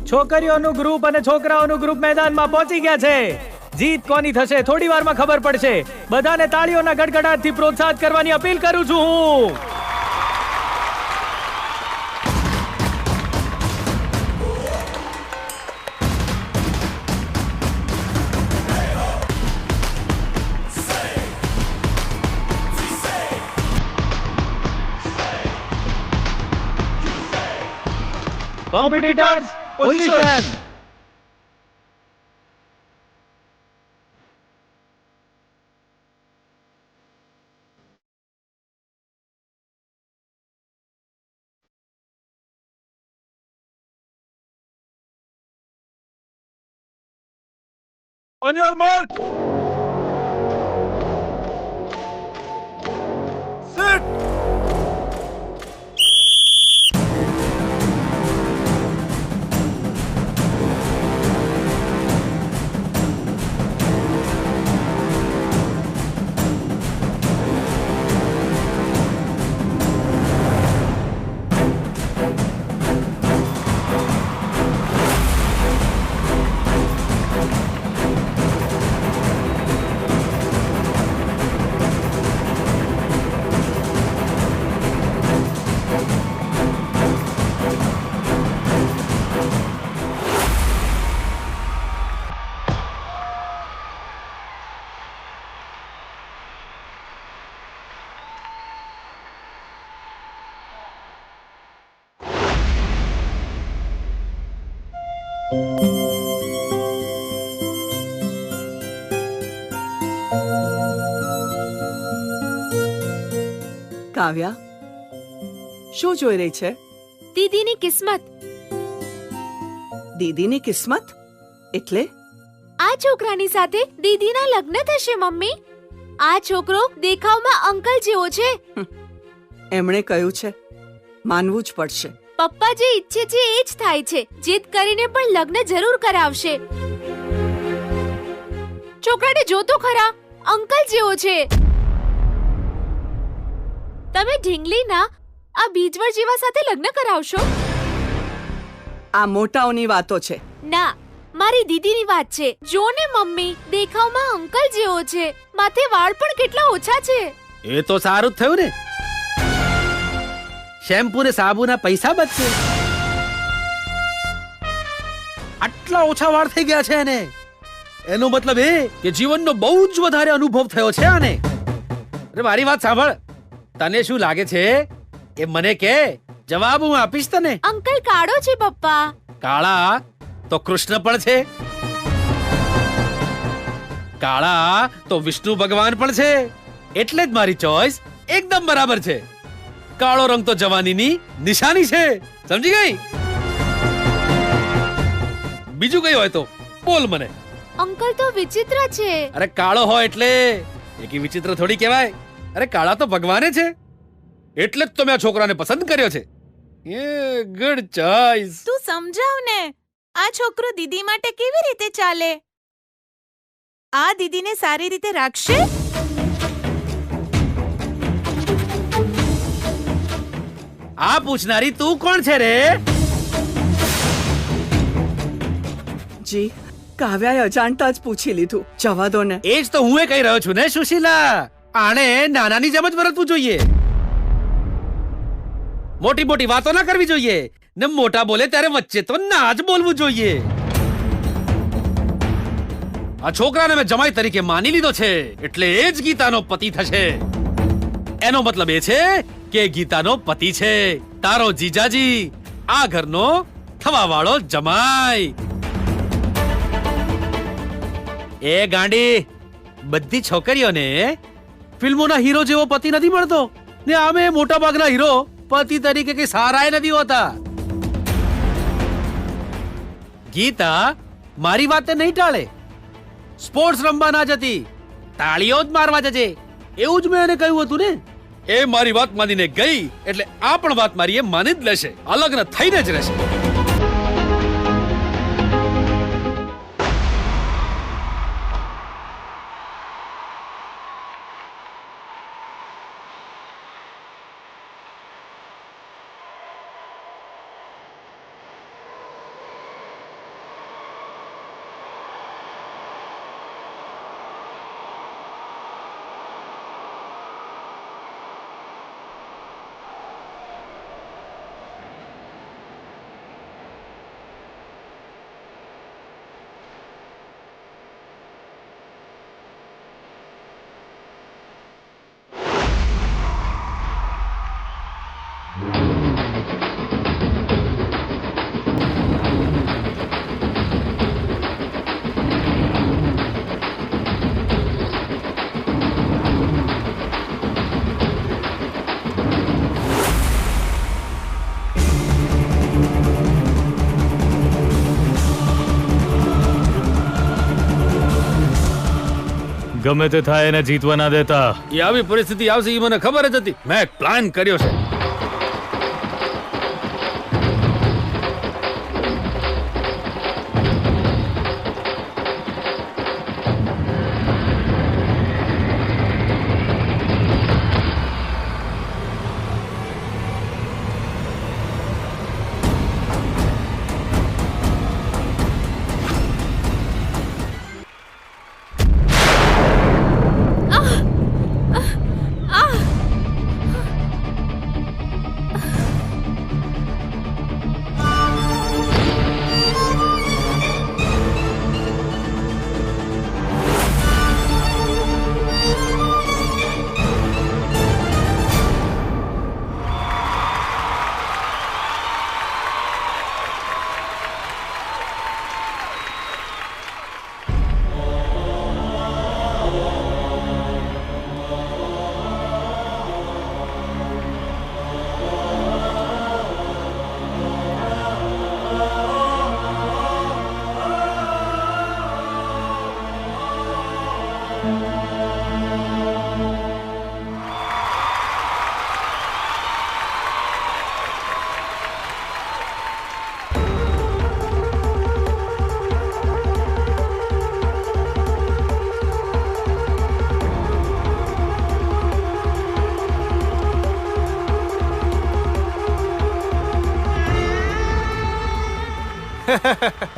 છોકરીઓનું group અને છોકરાઓનું group મેદાનમાં પહોંચી ગયા છે. જીત કોની થશે થોડી વારમાં ખબર પડશે. બધાને તાળીઓના ગડગડાટથી પ્રોત્સાહિત કરવાની અપીલ કરું છું હું. Competitors, position. On your mark. Sit. કાવ્યા, શું જોઈ રહી છે? દીદીની કિસ્મત. દીદીની કિસ્મત એટલે? આ છોકરાની સાથે દીદીના લગ્ન થશે મમ્મી. આ છોકરો દેખાવમાં અંકલ જેવો છે. એમણે કહ્યું છે, માનવું જ પડશે. પપ્પા જે ઈચ્છે છે એ જ થાય છે. જીદ કરીને પણ લગ્ન જરૂર કરાવશે. છોકરાને જો તો ખરા, અંકલ જેવો છે. તમે ઢીંગલીના આ બીજવર જેવા સાથે લગ્ન કરાવશો? આ મોટાઓની વાતો છે. ના, મારી દીદીની વાત છે. જો ને મમ્મી, દેખાવમાં અંકલ જેવો છે. માથે વાળ પણ કેટલા ઓછા છે. એ તો સારું જ થયું ને. શેમ્પૂ ને સાબુના પૈસા બચશે. આટલા ઓછા વાળ થઈ ગયા છે એને. એનો મતલબ એ કે જીવનનો બહુ જ વધારે અનુભવ થયો છે આને. અરે મારી વાત સાંભળ. તને શું લાગે છે એ મને કે, જવાબ હું આપીશ તને. અંકલ કાળો છે પપ્પા. કાળા તો કૃષ્ણ પણ છે. કાળા તો વિષ્ણુ ભગવાન પણ છે. એટલે જ મારી ચોઈસ એકદમ બરાબર છે. કાળો રંગ તો જવાનીની નિશાની છે. સમજી ગઈ? બીજું કઈ હોય તો બોલ મને. અંકલ તો વિચિત્ર છે. અરે કાળો હોય એટલે એકી વિચિત્ર થોડી કહેવાય. અરે કાળા તો ભગવાને છે. એટલે જ તો મેં આ છોકરાને પસંદ કર્યો છે. એ ગુડ ચોઈસ. તું સમજાવ ને, આ છોકરો દીદી માટે કેવી રીતે ચાલે? આ દીદીને સારી રીતે રાખશે? આ પૂછનારી તું કોણ છે રે? જી, કાવ્યાએ અજાણતા જ પૂછી લીધું. જવા દો ને. એ જ તો હું કહી રહ્યો છું ને સુશીલા. આણે નાનાની જેમ જ વર્તવું જોઈએ. મોટી મોટી વાતો ના કરવી જોઈએ ને મોટા બોલે ત્યારે વચ્ચે તો ના જ બોલવું જોઈએ. આ છોકરાને મેં જમાઈ તરીકે માની લીધો છે એટલે એ જ ગીતાનો પતિ થશે. એનો મતલબ એ છે કે ગીતાનો પતિ છે તારો જીજાજી, આ ઘરનો થવાવાળો જમાઈ. એ ગાંડી, બધી છોકરીઓને ફિલ્મોના હીરો જેવો પતિ નથી મળતો ને આમે મોટા ભાગના હીરો પતિ તરીકે કઈ સારાય નથી હોતા. ગીતા મારી વાતને નહીં ટાળે. સ્પોર્ટ્સ રમવા ના જતી, તાળીઓ જ મારવા જજે એવું જ મેં એને કહ્યું હતું ને. એ મારી વાત માનીને ગઈ એટલે આ પણ વાત મારી એ માની જ લેશે. આ લગ્ન થઈને જ રહેશે. ગમે તે થાય એને જીતવા ના દેતા. એ આવી પરિસ્થિતિ આવશે એ મને ખબર જ હતી. મેં એક પ્લાન કર્યો છે.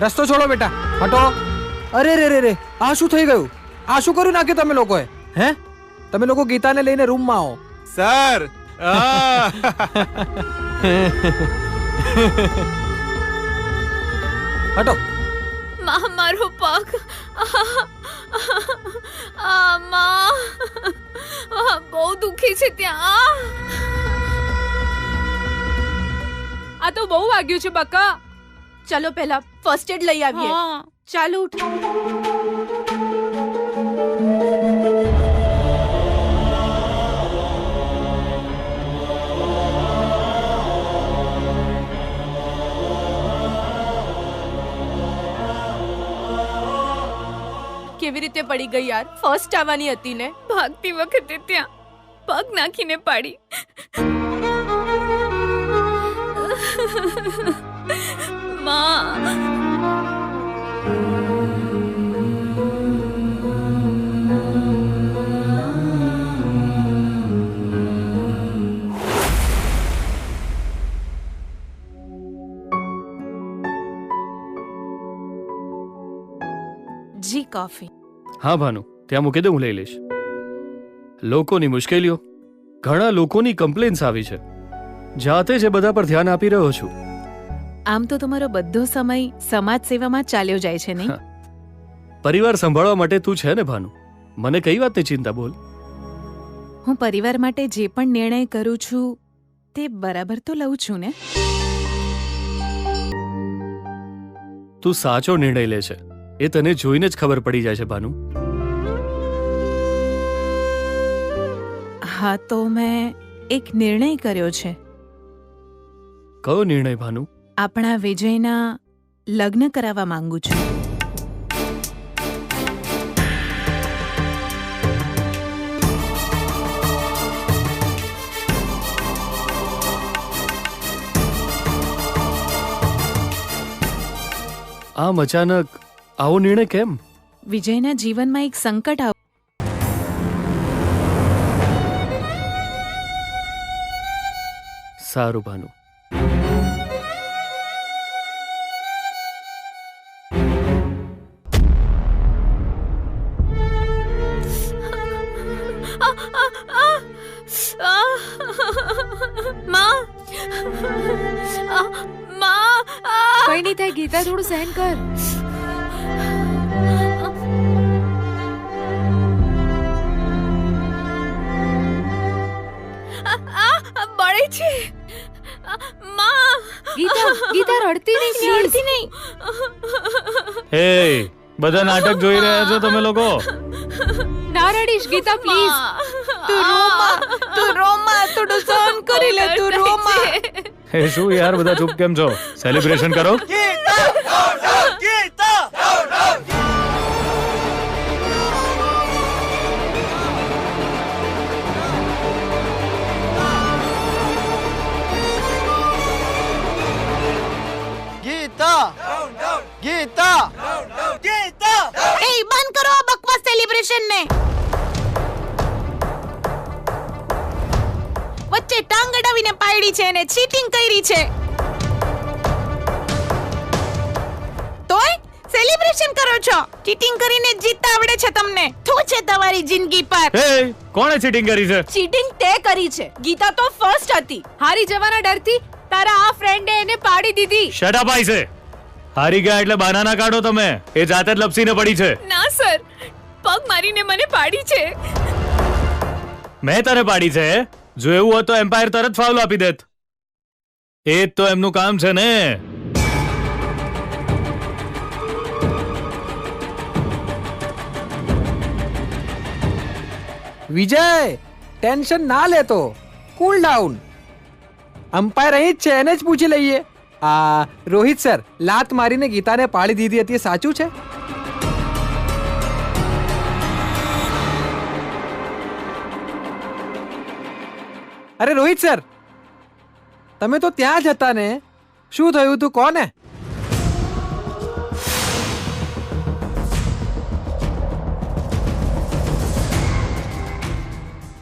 રસ્તો છોડો બેટા, હટો. અરે રે રે રે, આ શું થઈ ગયું? આ શું કર્યું નાખ્યું તમે લોકોએ? હે, તમે લોકો ગીતાને લઈને રૂમમાં આવો. સર હટો. મારો પગ બહુ દુખી છે ત્યાં. આ તો બહુ વાગ્યું છે બકા. ચલો પહેલા ફર્સ્ટ એડ લઈ આવીએ. ચાલો ઉઠ. કેવી રીતે પડી ગઈ યાર? ફર્સ્ટ આવવાની હતી ને. ભાગતી વખતે ત્યાં પગ નાખીને પાડી. માં, જી કોફી. હા ભાનુ, ત્યાં મૂકી દે, હું લઈ લઈશ. લોકોની મુશ્કેલીઓ, ઘણા લોકોની કમ્પ્લેન્સ આવી છે. જાતે જ એ બધા પર ધ્યાન આપી રહ્યો છું. આમ તો તમારો બધો સમય સમાજ સેવામાં ચાલ્યો જાય છે નહીં? પરિવાર સંભાળવા માટે તું છે ને ભાનુ. મને કઈ વાતની ચિંતા, બોલ. હું પરિવાર માટે જે પણ નિર્ણય કરું છું તે બરાબર તો લઉં છું ને? તું સાચો નિર્ણય લે છે એ તને જોઈને જ ખબર પડી જાય છે ભાનુ. હા, તો મેં એક નિર્ણય કર્યો છે. કયો નિર્ણય ભાનુ? આપણા વિજયના લગ્ન કરાવવા માંગુ છું. આમ અચાનક આવો નિર્ણય કેમ? વિજયના જીવનમાં એક સંકટ આવ. સારું ભાનુ. કઈ નહીં થાય ગીતા, થોડું સહન કર. બળે છે ગીતા. ગીતા રડતી નહીં, રડતી નહીં. હે, બધા નાટક જોઈ રહ્યા છો તમે લોકો? ના રડીશ ગીતા, પ્લીઝ. તું રોમા, તું રોમા, થોડું સહન કરી લે. તું રોમા. હે, શું યાર બધા ચૂપ કેમ છો? સેલિબ્રેશન કરો. ગીતા એ બંધ કરો આ બકવાસ સેલિબ્રેશન ને. વચ્ચે ટાંગ અડાવીને પાડી છે અને ચીટિંગ કરી છે. તોય સેલિબ્રેશન કરો છો. ચીટિંગ કરીને જીતતા આવડે છે તમને. શું છે તમારી જિંદગી પર? હે કોણે ચીટિંગ કરી છે? ચીટિંગ તે કરી છે. ગીતા તો ફર્સ્ટ હતી. હારી જવાના ડરથી તારા આ ફ્રેન્ડે એને પાડી દીધી. શટ અપ આઈ છે. હારી ગયા એટલે બાનાના કાઢો તમે. એ જાતે જ લપસીને પડી છે. ના સર, પગ મારીને મને પાડી છે. મેં તને પાડી છે. જો એવું હોત તો એમ્પાયર તરત ફાઉલ આપી દેત. એ જ તો એમનું કામ છે ને. વિજય, ટેન્શન ના લેતો, કૂલ ડાઉન. અમ્પાયર અહીં જ છે, એને જ પૂછી લઈએ. રોહિત સર, લાત મારીને ગીતાને પાડી દીધી હતી, એ સાચું છે? અરે રોહિત સર, તમે તો ત્યાં જ હતા ને. શું થયું તું કોને?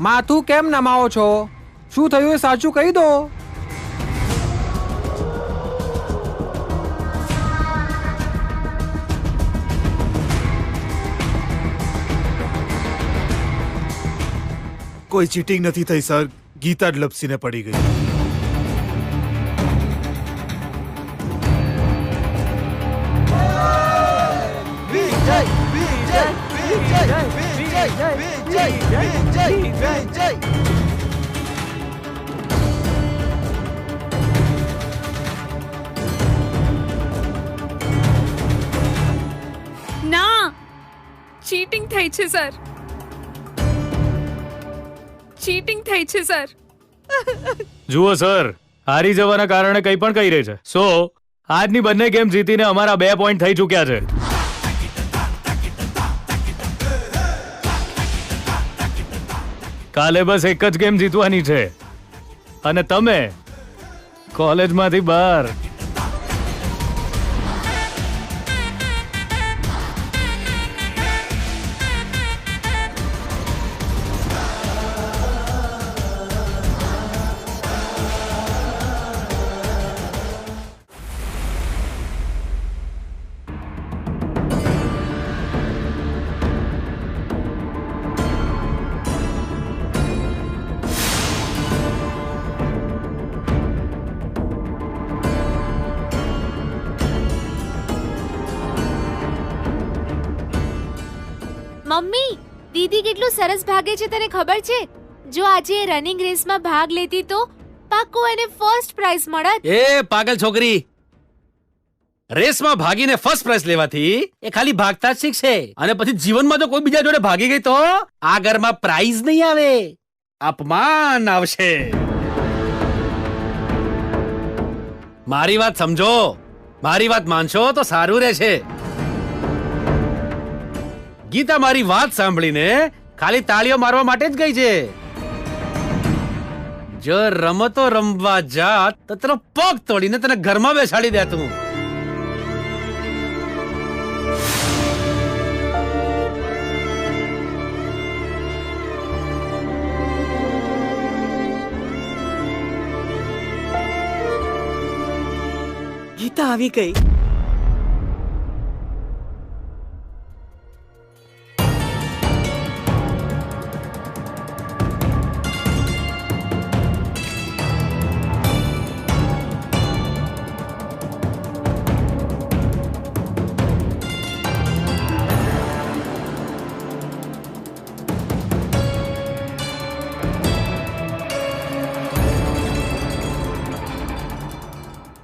માથું કેમ નમાવો છો? શું થયું એ સાચું કહી દો. કોઈ ચીટિંગ નથી થઈ સર. ગીતા જ લપસીને પડી ગઈ. ના, ચીટિંગ થઈ છે સર. ચીટિંગ થઈ છે સર. જુઓ સર, હારી જવાના કારણે કંઈ પણ કહી રહી છે. સો આજની બંને ગેમ જીતીને અમારા 2 પોઈન્ટ થઈ ચૂક્યા છે. કાલે બસ એક જ ગેમ જીતવાની છે અને તમે કોલેજમાંથી બહાર. મમ્મી, દીદી કેટલું સરસ ભાગે છે તને ખબર છે? જો આજે એ રનિંગ રેસમાં ભાગ લેતી તો પાક્કું એને ફર્સ્ટ પ્રાઇઝ મળત. એ પાગલ છોકરી, રેસમાં ભાગીને ફર્સ્ટ પ્રાઇઝ લેવાથી એ ખાલી ભાગતા જ શીખશે અને પછી જીવનમાં જો કોઈ બીજા જોડે ભાગી ગઈ તો આ ઘરમાં પ્રાઇઝ નહીં આવે, અપમાન આવશે. મારી વાત સમજો, મારી વાત માનશો તો સારું રહેશે. ગીતા મારી વાત સાંભળીને ખાલી તાળીઓ મારવા માટે જ ગઈ છે. જો રમતો રમવા જાત તો તેનો પગ તોડીને તને ઘરમાં બેસાડી દે તું. ગીતા આવી ગઈ.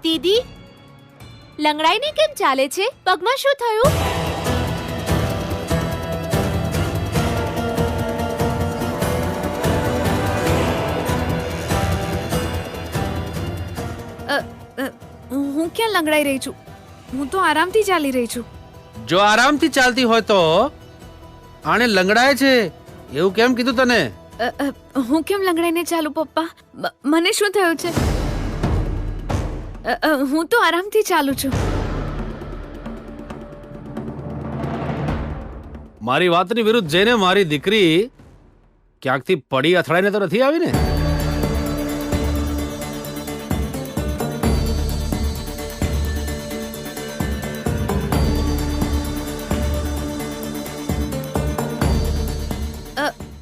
દીદી, લંગડાઈને કેમ ચાલે છે? પગમાં શું થયું? હું ક્યાં લંગડાઈ રહી છું? હું તો આરામથી ચાલી રહી છું. જો આરામથી ચાલતી હોય તો આને લંગડાય છે એવું કેમ કીધું તને? હું કેમ લંગડાઈને ચાલું પપ્પા? મને શું થયું છે? હું તો આરામથી ચાલું છું. મારી વાતની વિરુદ્ધ જઈને મારી દીકરી ક્યાંકથી પડી અથડાઈને તો નથી આવી ને?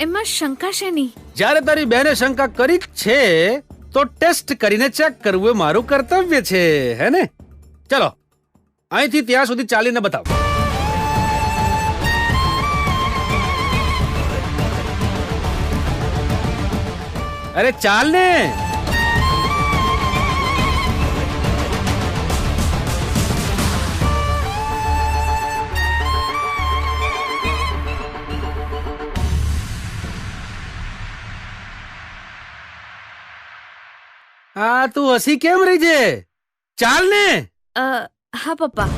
એમાં શંકા શેની? જ્યારે તારી બહેને શંકા કરી જ છે તો ટેસ્ટ કરીને ચેક કરવું એ મારું કર્તવ્ય છે, હે ને? ચલો અહીંથી ત્યાં સુધી ચાલીને બતાવ. અરે ચાલ ને. હા, તું હસી કેમ રહી છે? ચાલ ને. હા પપ્પા.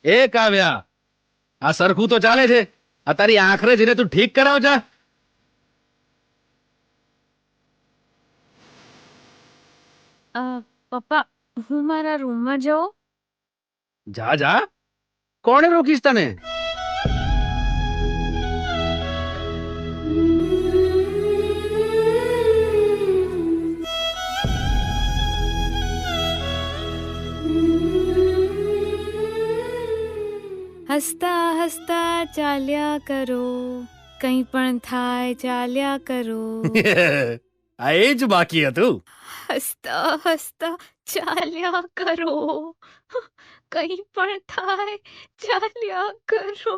એ કાવ્યા, આ સરખું તો ચાલે છે. આ તારી આંખરે જઈને તું ઠીક કરાવ જા. પપ્પા, હું મારા રૂમમાં જાઉં? જા જા, કોણે રોકીશ તને? હસતા હસતા ચાલ્યા કરો, કંઈ પણ થાય ચાલ્યા કરો. આ એ જ બાકી હતું. હસતા હસતા ચાલ્યા કરો, કંઈ પણ થાય ચાલ્યા કરો.